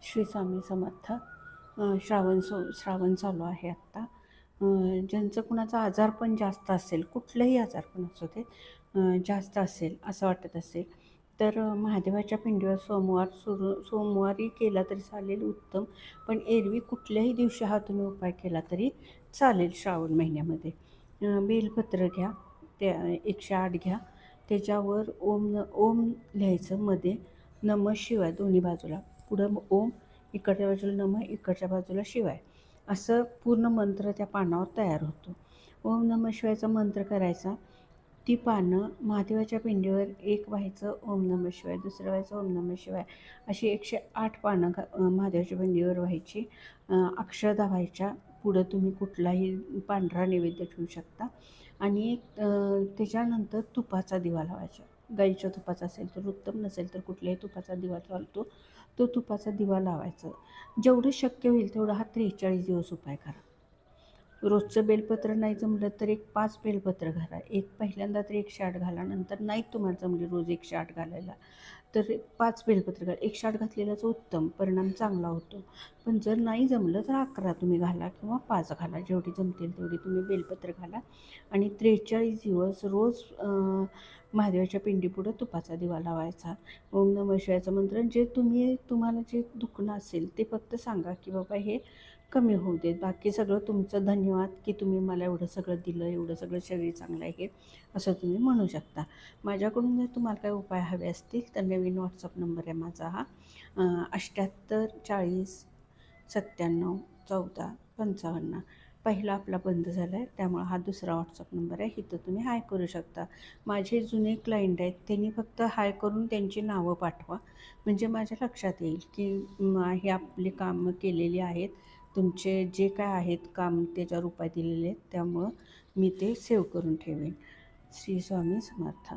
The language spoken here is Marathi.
श्री स्वामी समर्थ. श्रावण चालू आहे आत्ता. ज्यांचं कुणाचा आजारपण जास्त असेल, कुठलंही आजारपण असू दे, जास्त असेल असं वाटत असेल तर महादेवाच्या पिंडीवर सोमवारी केला तरी चालेल, उत्तम. पण एरवी कुठल्याही दिवशी हा तुम्ही उपाय केला तरी चालेल श्रावण महिन्यामध्ये. बेलपत्र घ्या, त्या 108 घ्या, त्याच्यावर ओम लिहायचं, मध्ये नमः शिवाय दोन्ही बाजूला, पुढं ओम, इकडच्या बाजूला नमः, इकडच्या बाजूला शिवाय, असं पूर्ण मंत्र त्या पानावर तयार होतो. ओम नमः शिवायचा मंत्र करायचा. ती पानं महादेवाच्या पिंडीवर एक व्हायचं ओम नमः शिवाय, दुसरं व्हायचं ओम नमः शिवाय, अशी 108 पानं महादेवाच्या पिंडीवर व्हायची. अक्षदा व्हायच्या. पुढं तुम्ही कुठलाही पांढरा नैवेद्य ठेवू शकता. आणि त्याच्यानंतर तुपाचा दिवा लावायचा. गाईच्या तुपाचा असेल तर उत्तम, नसेल तर कुठल्याही तुपाचा दिवा चालतो. तो तुपाचा दिवा लावायचा. जेवढं शक्य होईल तेवढं हा 43 दिवस उपाय करा. रोजचं बेलपत्र नाही जमलं तर एक 5 बेलपत्र घाला. एक पहिल्यांदा तर 108 घाला, नंतर नाही तुम्हाला जमली रोज 108 घालायला तर 5 बेलपत्र घाला. 108 घातलेलाच उत्तम, परिणाम चांगला होतो. पण जर नाही जमलं तर 11 तुम्ही घाला किंवा 5 घाला, जेवढी जमतील तेवढी तुम्ही बेलपत्र घाला. आणि 43 दिवस रोज महादेवाच्या पिंडीपुढं तुपाचा दिवा लावायचा. ओम नमः शिवायचं मंत्र, जे तुम्हाला जे दुखणं असेल ते फक्त सांगा की बाबा हे कमी होऊ देत. बाकी सगळं तुमचं धन्यवाद की तुम्ही मला एवढं सगळं दिलं, एवढं सगळं शरीर चांगलं आहे असं तुम्ही म्हणू शकता. माझ्याकडून जर तुम्हाला काही उपाय हवे असतील तर नवीन व्हॉट्सअप नंबर आहे माझा हा, 78 40 97 14 55. पहिला आपला बंद झाला आहे, त्यामुळं हा दुसरा व्हॉट्सअप नंबर आहे. इथं तुम्ही हाय करू शकता. माझे जुने क्लायंट आहेत, त्यांनी फक्त हाय करून त्यांची नावं पाठवा, म्हणजे माझ्या लक्षात येईल की हे आपली कामं केलेली आहेत, तुमचे जे काय आहेत काम त्याच्यावर उपाय दिलेले आहेत, त्यामुळं मी ते सेव्ह करून ठेवेन. श्री स्वामी समर्थ.